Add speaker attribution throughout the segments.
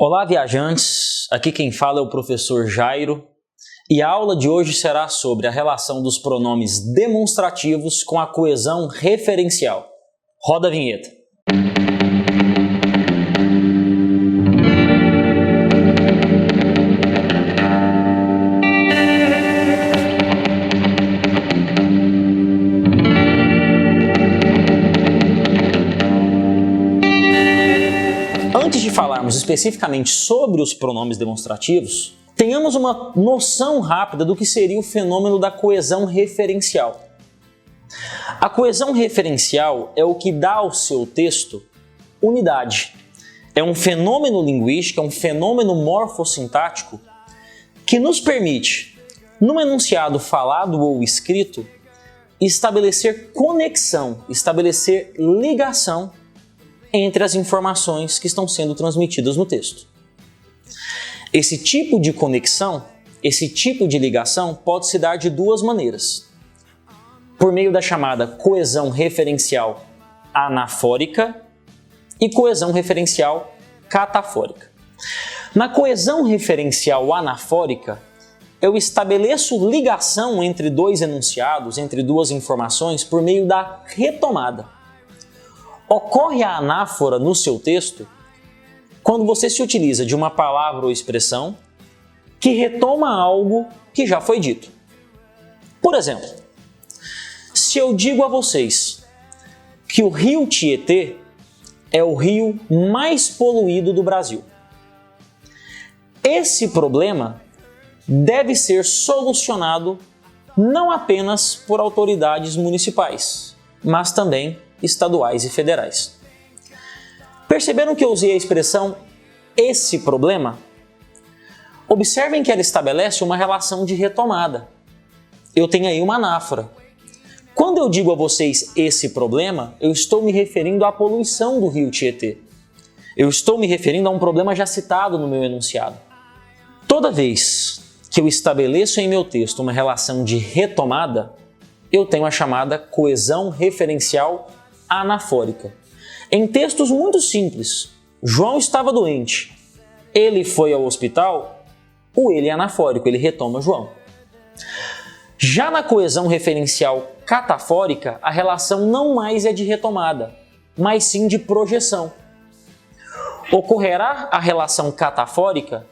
Speaker 1: Olá, viajantes! Aqui quem fala é o professor Jairo e a aula de hoje será sobre a relação dos pronomes demonstrativos com a coesão referencial. Roda a vinheta. Antes de falarmos especificamente sobre os pronomes demonstrativos, tenhamos uma noção rápida do que seria o fenômeno da coesão referencial. A coesão referencial é o que dá ao seu texto unidade. É um fenômeno linguístico, é um fenômeno morfossintático que nos permite, num enunciado falado ou escrito, estabelecer conexão, estabelecer ligação entre as informações que estão sendo transmitidas no texto. Esse tipo de conexão, esse tipo de ligação pode se dar de duas maneiras. Por meio da chamada coesão referencial anafórica e coesão referencial catafórica. Na coesão referencial anafórica, eu estabeleço ligação entre dois enunciados, entre duas informações, por meio da retomada. Ocorre a anáfora no seu texto quando você se utiliza de uma palavra ou expressão que retoma algo que já foi dito. Por exemplo, se eu digo a vocês que o rio Tietê é o rio mais poluído do Brasil, esse problema deve ser solucionado não apenas por autoridades municipais, mas também estaduais e federais. Perceberam que eu usei a expressão esse problema? Observem que ela estabelece uma relação de retomada. Eu tenho aí uma anáfora. Quando eu digo a vocês esse problema, eu estou me referindo à poluição do rio Tietê. Eu estou me referindo a um problema já citado no meu enunciado. Toda vez que eu estabeleço em meu texto uma relação de retomada, eu tenho a chamada coesão referencial anafórica. Em textos muito simples, João estava doente, ele foi ao hospital, o ele é anafórico, ele retoma João. Já na coesão referencial catafórica, a relação não mais é de retomada, mas sim de projeção. Ocorrerá a relação catafórica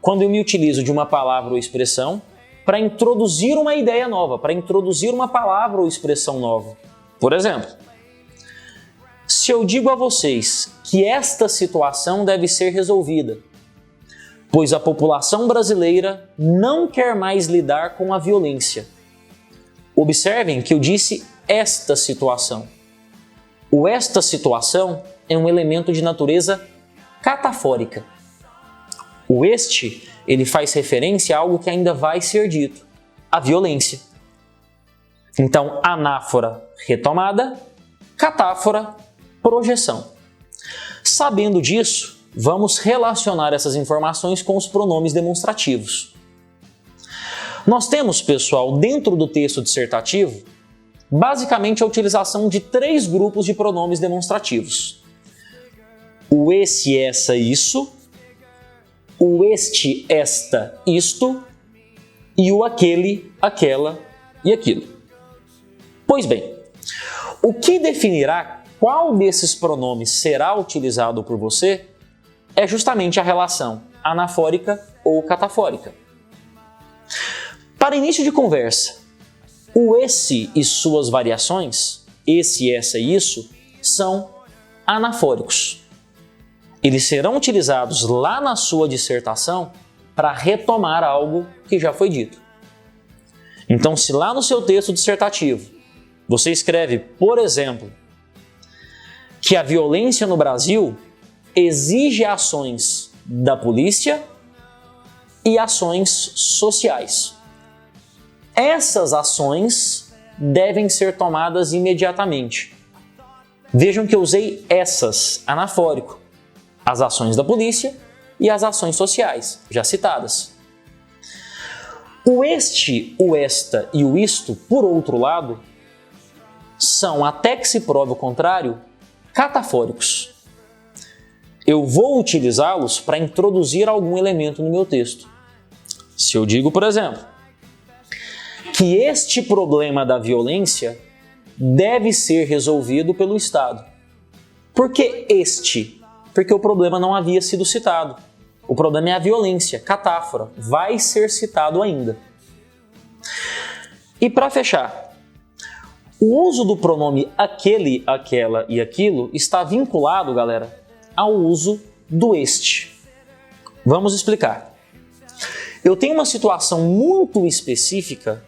Speaker 1: quando eu me utilizo de uma palavra ou expressão para introduzir uma ideia nova, para introduzir uma palavra ou expressão nova. Por exemplo, se eu digo a vocês que esta situação deve ser resolvida, pois a população brasileira não quer mais lidar com a violência. Observem que eu disse esta situação. O esta situação é um elemento de natureza catafórica. O este, ele faz referência a algo que ainda vai ser dito, a violência. Então, anáfora, retomada, catáfora, projeção. Sabendo disso, vamos relacionar essas informações com os pronomes demonstrativos. Nós temos, pessoal, dentro do texto dissertativo, basicamente a utilização de três grupos de pronomes demonstrativos. O esse, essa, isso, o este, esta, isto e o aquele, aquela e aquilo. Pois bem, o que definirá qual desses pronomes será utilizado por você é justamente a relação anafórica ou catafórica. Para início de conversa, o esse e suas variações, esse, essa e isso, são anafóricos. Eles serão utilizados lá na sua dissertação para retomar algo que já foi dito. Então, se lá no seu texto dissertativo você escreve, por exemplo, que a violência no Brasil exige ações da polícia e ações sociais. Essas ações devem ser tomadas imediatamente. Vejam que eu usei essas, anafórico, as ações da polícia e as ações sociais, já citadas. O este, o esta e o isto, por outro lado, são, até que se prove o contrário, catafóricos. eu vou utilizá-los para introduzir algum elemento no meu texto. Se eu digo, por exemplo, que este problema da violência deve ser resolvido pelo Estado. Por que este? Porque o problema não havia sido citado. O problema é a violência, catáfora, vai ser citado ainda. E para fechar, o uso do pronome aquele, aquela e aquilo está vinculado, galera, ao uso do este. Vamos explicar. Eu tenho uma situação muito específica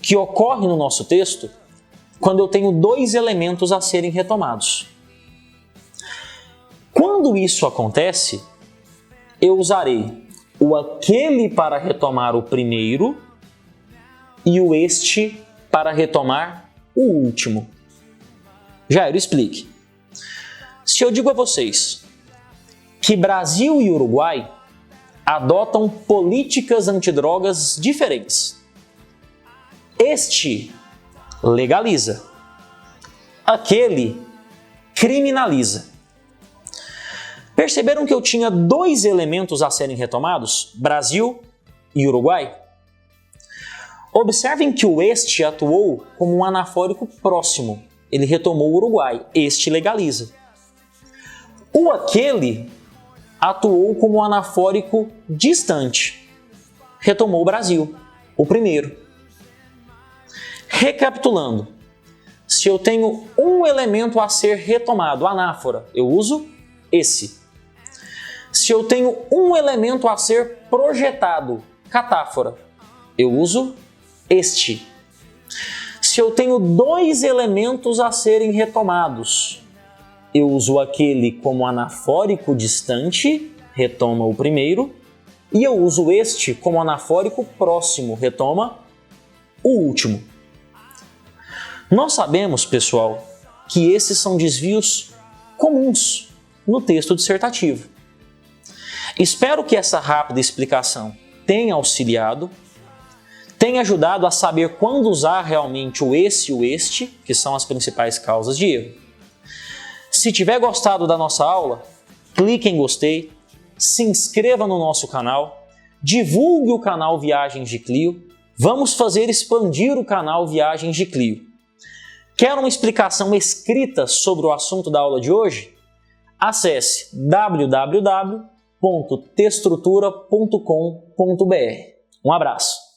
Speaker 1: que ocorre no nosso texto quando eu tenho dois elementos a serem retomados. Quando isso acontece, eu usarei o aquele para retomar o primeiro e o este para retomar o último. Jairo, explique. Se eu digo a vocês que Brasil e Uruguai adotam políticas antidrogas diferentes, este legaliza, aquele criminaliza. Perceberam que eu tinha dois elementos a serem retomados, Brasil e Uruguai? Observem que o este atuou como um anafórico próximo. Ele retomou o Uruguai. Este legaliza. O aquele atuou como um anafórico distante. Retomou o Brasil, o primeiro. Recapitulando, se eu tenho um elemento a ser retomado, anáfora, eu uso esse. Se eu tenho um elemento a ser projetado, catáfora, eu uso este. Se eu tenho dois elementos a serem retomados, eu uso aquele como anafórico distante, retoma o primeiro, e eu uso este como anafórico próximo, retoma o último. Nós sabemos, pessoal, que esses são desvios comuns no texto dissertativo. Espero que essa rápida explicação tenha auxiliado, tenha ajudado a saber quando usar realmente o esse e o este, que são as principais causas de erro. Se tiver gostado da nossa aula, clique em gostei, se inscreva no nosso canal, divulgue o canal Viagens de Clio, vamos fazer expandir o canal Viagens de Clio. Quer uma explicação escrita sobre o assunto da aula de hoje? Acesse www.texturutura.com.br. Um abraço!